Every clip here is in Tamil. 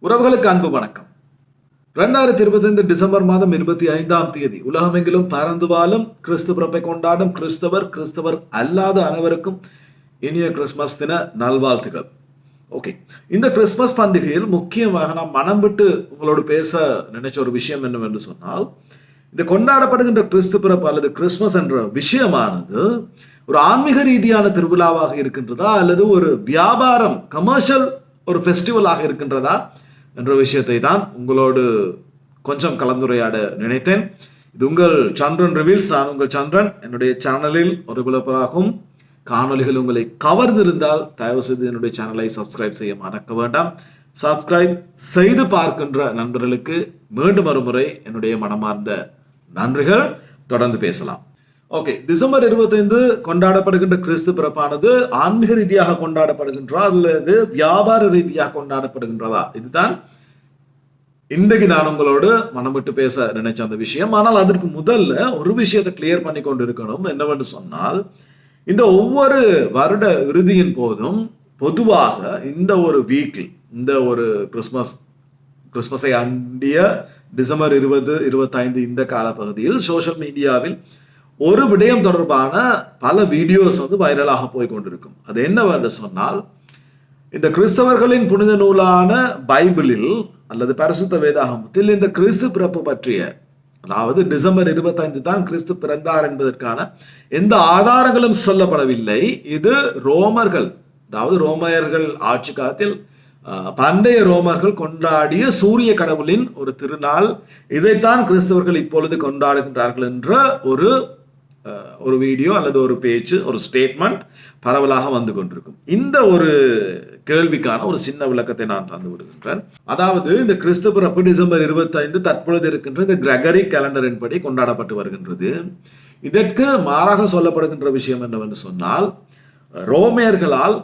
உறவுகளுக்கு அன்பு வணக்கம். 2025 டிசம்பர் மாதம் 25ஆம் தேதி உலகமெங்கிலும் பறந்து வாழும் கிறிஸ்து பிறப்பை கொண்டாடும் கிறிஸ்தவர் அல்லாத அனைவருக்கும் இனிய கிறிஸ்துமஸ் தின நல்வாழ்த்துக்கள். ஓகே, இந்த கிறிஸ்துமஸ் பண்டிகையில் முக்கியமாக நாம் மனம் விட்டு உங்களோடு பேச நினைச்ச ஒரு விஷயம் என்னவென்று சொன்னால், இந்த கொண்டாடப்படுகின்ற கிறிஸ்து பிறப்பு அல்லது கிறிஸ்துமஸ் என்ற விஷயமானது ஒரு ஆன்மீக ரீதியான திருவிழாவாக இருக்கின்றதா அல்லது ஒரு வியாபாரம் கமர்ஷியல் ஒரு ஃபெஸ்டிவலாக இருக்கின்றதா என்ற விஷயத்தை தான் உங்களோடு கொஞ்சம் கலந்துரையாட நினைத்தேன். இது உங்கள் சந்திரன் ரிவீல்ஸ். நான் உங்கள் சந்திரன். என்னுடைய சேனலில் ஒரு விளம்பரமாகும் காணொலிகள் உங்களை கவர்ந்திருந்தால் தயவு செய்து என்னுடைய சேனலை சப்ஸ்கிரைப் செய்ய மறக்க வேண்டாம். சப்ஸ்கிரைப் செய்து பார்க்கின்ற நண்பர்களுக்கு மீண்டும் ஒருமுறை என்னுடைய மனமார்ந்த நன்றிகள். தொடர்ந்து பேசலாம். ஓகே, டிசம்பர் 25 கொண்டாடப்படுகின்ற கிறிஸ்து பிறப்பானது ஆன்மீக ரீதியாக கொண்டாடப்படுகின்றதா அல்லது வியாபார ரீதியாக கொண்டாடப்படுகின்றதா? இதுதான் இன்றைக்கு நான் உங்களோடு மனம் விட்டு பேச நினைச்ச அந்த விஷயம். ஆனால் அதற்கு முதல்ல ஒரு விஷயத்தை கிளியர் பண்ணி கொண்டு இருக்கணும். என்னவென்று சொன்னால், இந்த ஒவ்வொரு வருட இறுதியின் போதும் பொதுவாக இந்த ஒரு வீக்கில், இந்த ஒரு கிறிஸ்துமஸை அண்டிய டிசம்பர் 20, 25 இந்த காலப்பகுதியில் சோசியல் மீடியாவில் ஒரு விடயம் தொடர்பான பல வீடியோஸ் வைரலாக போய் கொண்டிருக்கும். அது என்னவென்று சொன்னால், இந்த கிறிஸ்தவர்களின் புனித நூலான பைபிளில் அல்லது பரிசுத்த வேதாகமத்தில் இந்த கிறிஸ்து பிறப்பு பற்றிய, அதாவது டிசம்பர் 25 தான் கிறிஸ்து பிறந்தார் என்பதற்கான எந்த ஆதாரங்களும் சொல்லப்படவில்லை. இது ரோமர்கள், அதாவது ரோமையர்கள் ஆட்சி காலத்தில் பண்டைய ரோமர்கள் கொண்டாடிய சூரிய கடவுளின் ஒரு திருநாள். இதைத்தான் கிறிஸ்தவர்கள் இப்பொழுது கொண்டாடுகின்றார்கள் என்ற ஒரு வீடியோ அல்லது ஒரு பேச்சு, ஒரு ஸ்டேட்மெண்ட் பரவலாக வந்து கொண்டிருக்கும். இந்த ஒரு கேள்விக்கான ஒரு சின்ன விளக்கத்தை நான் தந்து விடுகின்றேன். அதாவது இந்த கிறிஸ்து பிறப்பு டிசம்பர் 25 தற்பொழுது இருக்கின்ற இந்த கிரெகரி கேலண்டரின் படி கொண்டாடப்பட்டு வருகின்றது. இதற்கு மாறாக சொல்லப்படுகின்ற விஷயம் என்னவென்று சொன்னால், ரோமியர்களால்,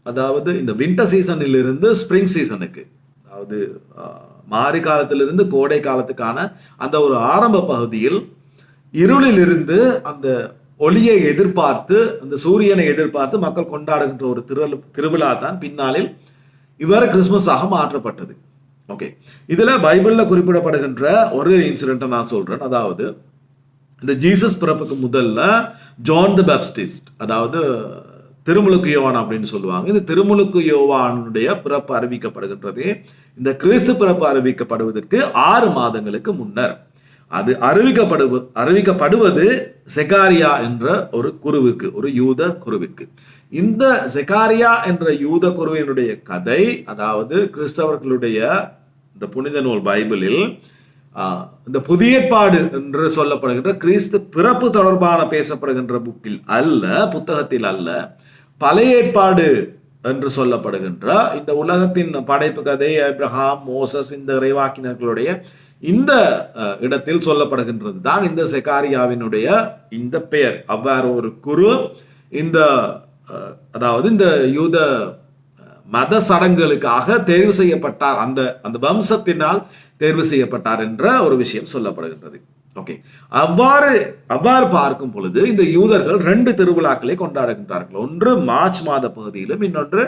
அதாவது இந்த வின்டர் சீசனில் இருந்து ஸ்பிரிங் சீசனுக்கு, அதாவது மாரி காலத்திலிருந்து கோடை காலத்துக்கான அந்த ஒரு ஆரம்ப பகுதியில் இருளில் இருந்து அந்த ஒளியை எதிர்பார்த்து, அந்த சூரியனை எதிர்பார்த்து மக்கள் கொண்டாடுகின்ற ஒரு திருவிழா தான் பின்னாளில் இவ்வாறு கிறிஸ்துமஸாக மாற்றப்பட்டது. ஓகே, இதுல பைபிள்ல குறிப்பிடப்படுகின்ற ஒரு இன்சிடென்ட்டை நான் சொல்றேன். அதாவது இந்த ஜீசஸ் பிறப்புக்கு முதல்ல ஜான் தி பேப்டிஸ்ட், அதாவது திருமுழுக்கு யோவான் அப்படின்னு சொல்லுவாங்க. இந்த திருமுழுக்கு யோவானுடைய பிறப்பு அறிவிக்கப்படுகின்றது இந்த கிறிஸ்து பிறப்பு அறிவிக்கப்படுவதற்கு 6 மாதங்களுக்கு முன்னர். அது அறிவிக்கப்படுவது செகாரியா என்ற ஒரு குருவுக்கு, ஒரு யூத குருவுக்கு. இந்த செகாரியா என்ற யூத குருவினுடைய கதை, அதாவது கிறிஸ்தவர்களுடைய இந்த புனித நூல் பைபிளில் இந்த புதிய ஏற்பாடு என்று சொல்லப்படுகின்ற கிறிஸ்து பிறப்பு தொடர்பான பேசப்படுகின்ற புக்கில் அல்ல, புத்தகத்தில் அல்ல, பழைய ஏற்பாடு என்று சொல்லப்படுகின்ற இந்த உலகத்தின் படைப்பு கதை, ஆபிரகாம், மோசஸ், இந்த இறைவாக்கினர்களுடைய இந்த இடத்தில் சொல்லப்படுகின்றது தான் இந்த செகாரியாவினுடைய இந்த பெயர். அவ்வாறு ஒரு குரு இந்த, அதாவது இந்த யூத மத சடங்குகளுக்காக தேர்வு செய்யப்பட்டார், அந்த வம்சத்தினால் தேர்வு செய்யப்பட்டார் என்ற ஒரு விஷயம் சொல்லப்படுகின்றது. ஓகே, அவ்வாறு பார்க்கும் பொழுது இந்த யூதர்கள் 2 திருவிழாக்களை கொண்டாடுகின்றார்கள். ஒன்று மார்ச் மாத பகுதியிலும், இன்னொன்று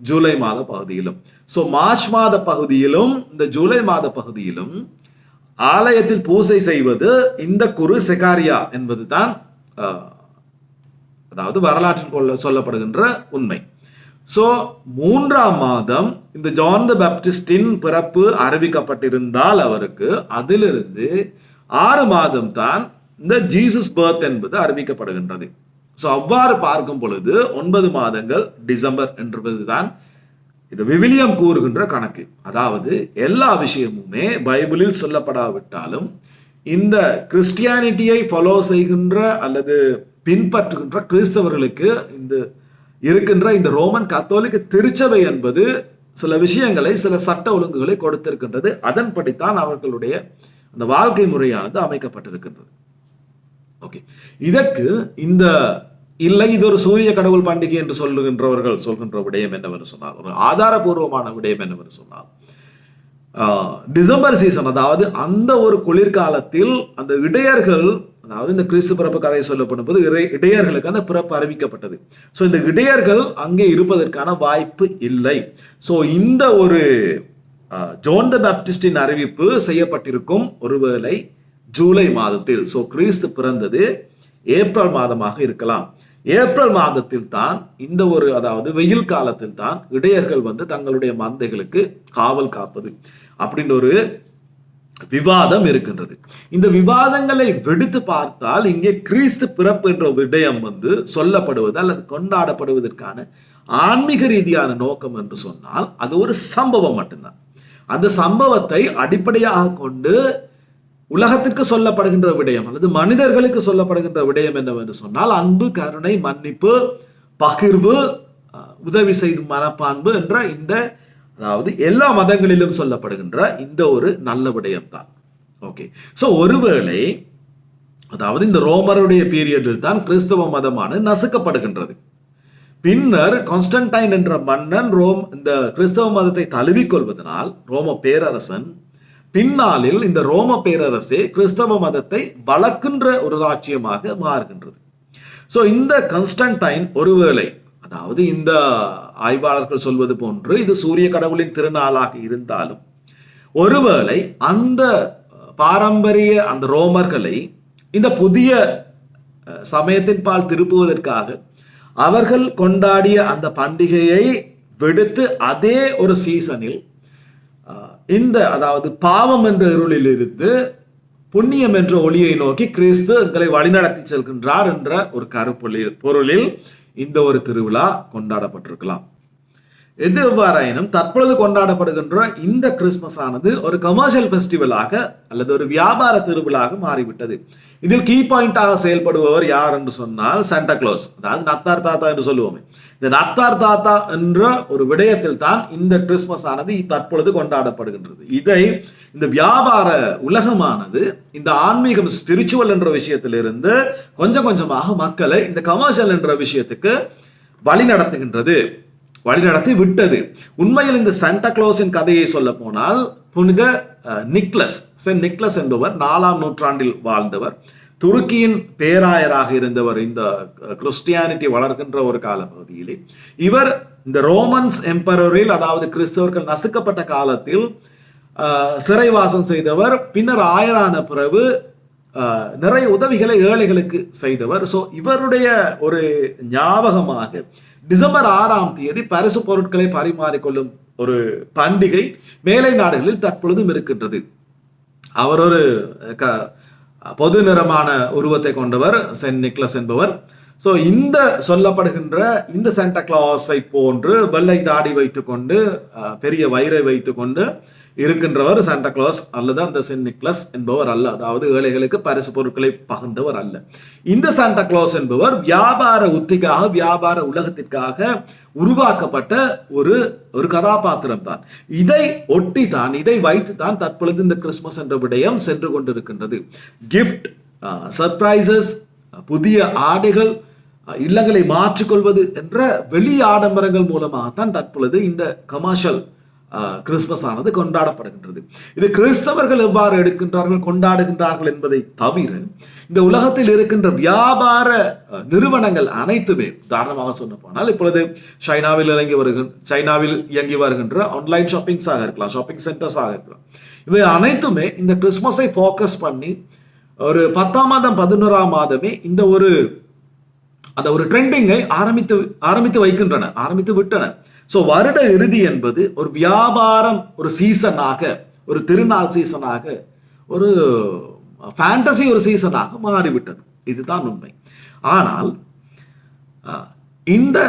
ஜூலை மாத பகுதியிலும். சோ மார்ச் மாத பகுதியிலும் இந்த ஜூலை மாத பகுதியிலும் ஆலயத்தில் பூசை செய்வது இந்த குரு செகாரியா என்பதுதான், அதாவது வரலாற்றில் சொல்லப்படுகின்ற உண்மை. சோ 3ஆம் மாதம் இந்த ஜான் தி பேப்டிஸ்டின் பிறப்பு அறிவிக்கப்பட்டிருந்தால் அவருக்கு, அதிலிருந்து 6 மாதம் தான் இந்த ஜீசஸ் பர்த் என்பது அறிவிக்கப்படுகின்றது. சோ அவ்வாறு பார்க்கும் பொழுது 9 மாதங்கள் டிசம்பர் என்பதுதான் இது விவிலியம் கூறுகின்ற கணக்கு. அதாவது எல்லா விஷயமுமே பைபிளில் சொல்லப்படாவிட்டாலும் இந்த கிறிஸ்டியானிட்டியை ஃபாலோ செய்கின்ற அல்லது பின்பற்றுகின்ற கிறிஸ்தவர்களுக்கு இந்த இருக்கின்ற இந்த ரோமன் கத்தோலிக்க திருச்சபை என்பது சில விஷயங்களை, சில சட்ட ஒழுங்குகளை கொடுத்திருக்கின்றது. அதன்படித்தான் அவர்களுடைய அந்த வாழ்க்கை முறையானது அமைக்கப்பட்டிருக்கின்றது. ஓகே, இதற்கு இந்த இல்லை, இது ஒரு சூரிய கடவுள் பண்டிகை என்று சொல்லுகின்றவர்கள் சொல்கின்ற விடயம் என்னவென்று சொன்னால், ஒரு ஆதாரபூர்வமான விடயம் என்னவென்று சொன்னால், டிசம்பர் சீசன், அதாவது அந்த ஒரு குளிர்காலத்தில் அந்த இடையர்கள், அதாவது இந்த கிறிஸ்து பிறப்பு கதை சொல்லப்படும் போது இடையர்களுக்கு அந்த பிறப்பு அறிவிக்கப்பட்டது. சோ இந்த இடையர்கள் அங்கே இருப்பதற்கான வாய்ப்பு இல்லை. சோ இந்த ஒரு ஜோன் த பேப்டிஸ்டின் அறிவிப்பு செய்யப்பட்டிருக்கும் ஒருவேளை ஜூலை மாதத்தில். சோ கிறிஸ்து பிறந்தது ஏப்ரல் மாதமாக இருக்கலாம். ஏப்ரல் மாதத்தில் தான் இந்த ஒரு, அதாவது வெயில் காலத்தில் தான் இடையர்கள் தங்களுடைய மந்தைகளுக்கு காவல் காப்பது அப்படின்னு ஒரு விவாதம் இருக்கின்றது. இந்த விவாதங்களை வெடித்து பார்த்தால் இங்கே கிறிஸ்து பிறப்பு என்ற விடயம் சொல்லப்படுவது அல்லது கொண்டாடப்படுவதற்கான ஆன்மீக ரீதியான நோக்கம் என்று சொன்னால் அது ஒரு சம்பவம் மட்டும்தான். அந்த சம்பவத்தை அடிப்படையாக கொண்டு உலகத்திற்கு சொல்லப்படுகின்ற விடயம் அல்லது மனிதர்களுக்கு சொல்லப்படுகின்ற விடயம் என்னவென்று சொன்னால் அன்பு, கருணை, மன்னிப்பு, பகிர்வு, உதவி செய்யும் மனப்பான்பு என்ற இந்த, அதாவது எல்லா மதங்களிலும் சொல்லப்படுகின்ற இந்த ஒரு நல்ல விடயம் தான். ஓகே, சோ ஒருவேளை அதாவது இந்த ரோமருடைய பீரியடில் தான் கிறிஸ்தவ மதமான நசுக்கப்படுகின்றது. பின்னர் கான்ஸ்டன்டைன் என்ற மன்னன் இந்த கிறிஸ்தவ மதத்தை தழுவிக்கொள்வதனால் ரோம பேரரசன் பின்னாளில் இந்த ரோம பேரரசே கிறிஸ்தவ மதத்தை வளர்க்கின்ற ஒரு ராஜ்யமாக மாறுகின்றது. சோ இந்த கான்ஸ்டன்டைன் ஒருவேளை, அதாவது இந்த ஆய்வாளர்கள் சொல்வது போன்று இது சூரிய கடவுளின் திருநாளாக இருந்தாலும் ஒருவேளை அந்த பாரம்பரிய அந்த ரோமர்களை இந்த புதிய சமயத்தின் பால் திருப்புவதற்காக அவர்கள் கொண்டாடிய அந்த பண்டிகையை விடுத்து அதே ஒரு சீசனில் இந்த, அதாவது பாவம் என்ற இருளில் இருந்து புண்ணியம் என்ற ஒளியை நோக்கி கிறிஸ்து எங்களை வழிநடத்தி செல்கின்றார் என்ற ஒரு பொருளில் இந்த ஒரு திருவிழா கொண்டாடப்பட்டிருக்கலாம். எது எவ்வாறாயினும் தற்பொழுது கொண்டாடப்படுகின்ற இந்த கிறிஸ்துமஸ் ஆனது ஒரு கமர்ஷியல் பெஸ்டிவலாக அல்லது ஒரு வியாபார திருவிழாக மாறிவிட்டது. இதில் கீ பாயிண்டாக செயல்படுபவர் யார் என்று சொன்னால் சாண்டா கிளாஸ், அதாவது நத்தார் தாத்தா என்று சொல்லுவோமே. இந்த நத்தார் தாத்தா என்ற ஒரு விடயத்தில் தான் இந்த கிறிஸ்துமஸ் ஆனது தற்பொழுது கொண்டாடப்படுகின்றது. இதை இந்த வியாபார உலகமானது இந்த ஆன்மீகம் ஸ்பிரிச்சுவல் என்ற விஷயத்திலிருந்து கொஞ்சம் கொஞ்சமாக மக்களை இந்த கமர்ஷியல் என்ற விஷயத்துக்கு வழிநடத்தி விட்டது. உண்மையில் இந்த சாண்டா கிளாஸின் கதையை சொல்ல போனால் புனித சென்ட் நிக்லஸ் என்பவர் 4ஆம் நூற்றாண்டில் வாழ்ந்தவர். துருக்கியின் பேராயராக இருந்தவர். இந்த கிறிஸ்டியானிட்டி வளர்கின்ற ஒரு காலப்பகுதியிலே இவர் இந்த ரோமன்ஸ் எம்பரரில், அதாவது கிறிஸ்தவர்கள் நசுக்கப்பட்ட காலத்தில் சிறைவாசம் செய்தவர். பின்னர் ஆயரான பிறகு நிறைய உதவிகளை ஏழைகளுக்கு செய்தவர். சோ இவருடைய ஒரு ஞாபகமாக டிசம்பர் 6ஆம் தேதி பரிசு பொருட்களை பரிமாறிக்கொள்ளும் ஒரு பண்டிகை மேலை நாடுகளில் தற்பொழுதும் இருக்கின்றது. அவர் ஒரு பொது நிறமான உருவத்தை கொண்டவர் சென்ட் நிக்லஸ் என்பவர். சோ இந்த சொல்லப்படுகின்ற இந்த சாண்டா கிளாஸை போன்று வெள்ளை தாடி வைத்துக்கொண்டு பெரிய வயிறை வைத்துக்கொண்டு இருக்கின்றவர் சாண்டா கிளாஸ் அல்லது அந்த சென்ட் நிக்லஸ் என்பவர் அல்ல. அதாவது ஏழைகளுக்கு பரிசு பொருட்களை பகிர்ந்தவர் அல்ல. இந்த சாண்டா கிளாஸ் என்பவர் வியாபார உத்திக்காக, வியாபார உலகத்திற்காக உருவாக்கப்பட்ட ஒரு கதாபாத்திரம் தான். இதை ஒட்டி தான், இதை வைத்து தான் தற்பொழுது இந்த கிறிஸ்துமஸ் என்ற விடயம் சென்று கொண்டிருக்கின்றது. கிஃப்ட், சர்ப்ரைசஸ், புதிய ஆடைகள், இல்லங்களை மாற்றிக்கொள்வது என்ற வெளி ஆடம்பரங்கள் மூலமாகத்தான் தற்பொழுது இந்த கமர்ஷியல் கிறிஸ்துமஸ் ஆனது கொண்டாடப்படுகின்றது. இது கிறிஸ்தவர்கள் எவ்வாறு எடுக்கின்றார்கள், கொண்டாடுகின்றார்கள் என்பதை தவிர இந்த உலகத்தில் இருக்கின்ற வியாபார நிறுவனங்கள் அனைத்துமே, உதாரணமாக சொன்ன போனால் இப்பொழுது சைனாவில் இயங்கி வருகின்ற ஆன்லைன் ஷாப்பிங்ஸாக இருக்கலாம், ஷாப்பிங் சென்டர்ஸாக இருக்கலாம், இவை அனைத்துமே இந்த கிறிஸ்துமஸை போக்கஸ் பண்ணி ஒரு 10ஆம் மாதம் 11ஆம் மாதமே இந்த ஒரு ட்ரெண்டிங்கை ஆரம்பித்து விட்டன. சோ வருட இறுதி என்பது ஒரு வியாபாரம், ஒரு சீசனாக, ஒரு திருநாள் சீசனாக, ஒரு ஃபேண்டசி ஒரு சீசனாக மாறிவிட்டது. இதுதான் உண்மை. ஆனால் இந்த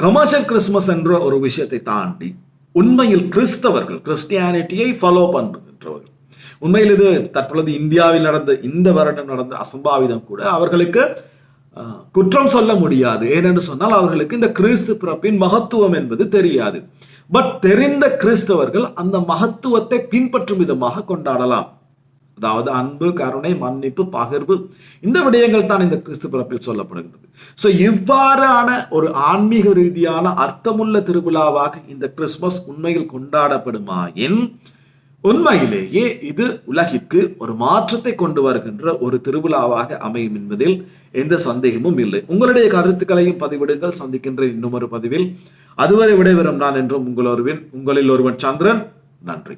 கமர்ஷியல் கிறிஸ்துமஸ் என்ற ஒரு விஷயத்தை தாண்டி உண்மையில் கிறிஸ்தவர்கள், கிறிஸ்டியானிட்டியை ஃபாலோ பண்ணுகின்றவர்கள், உண்மையில் இது தற்பொழுது இந்தியாவில் நடந்த இந்த வருடம் நடந்த அசம்பாவிதம் கூட அவர்களுக்கு குற்றம் சொல்ல முடியாது. ஏனென்று சொன்னால் அவர்களுக்கு இந்த கிறிஸ்து பிறப்பின் மகத்துவம் என்பது தெரியாது. பட் தெரிந்த கிறிஸ்தவர்கள் அந்த மகத்துவத்தை பின்பற்றும் விதமாக கொண்டாடலாம். அதாவது அன்பு, கருணை, மன்னிப்பு, பகிர்வு, இந்த விடயங்கள் தான் இந்த கிறிஸ்து பிறப்பில் சொல்லப்படுகிறது. சோ இவ்வாறான ஒரு ஆன்மீக ரீதியான அர்த்தமுள்ள திருவிழாவாக இந்த கிறிஸ்துமஸ் உண்மையில் கொண்டாடப்படுமாயின் உண்மையிலேயே இது உலகிற்கு ஒரு மாற்றத்தை கொண்டு வருகின்ற ஒரு திருவிழாவாக அமையும் என்பதில் எந்த சந்தேகமும் இல்லை. உங்களுடைய கருத்துக்களையும் பதிவிடுங்கள். சந்திக்கின்ற இன்னும் ஒரு பதிவில். அதுவரை விடைபெறும் நான் என்றும் உங்களில் ஒருவன் சந்திரன். நன்றி.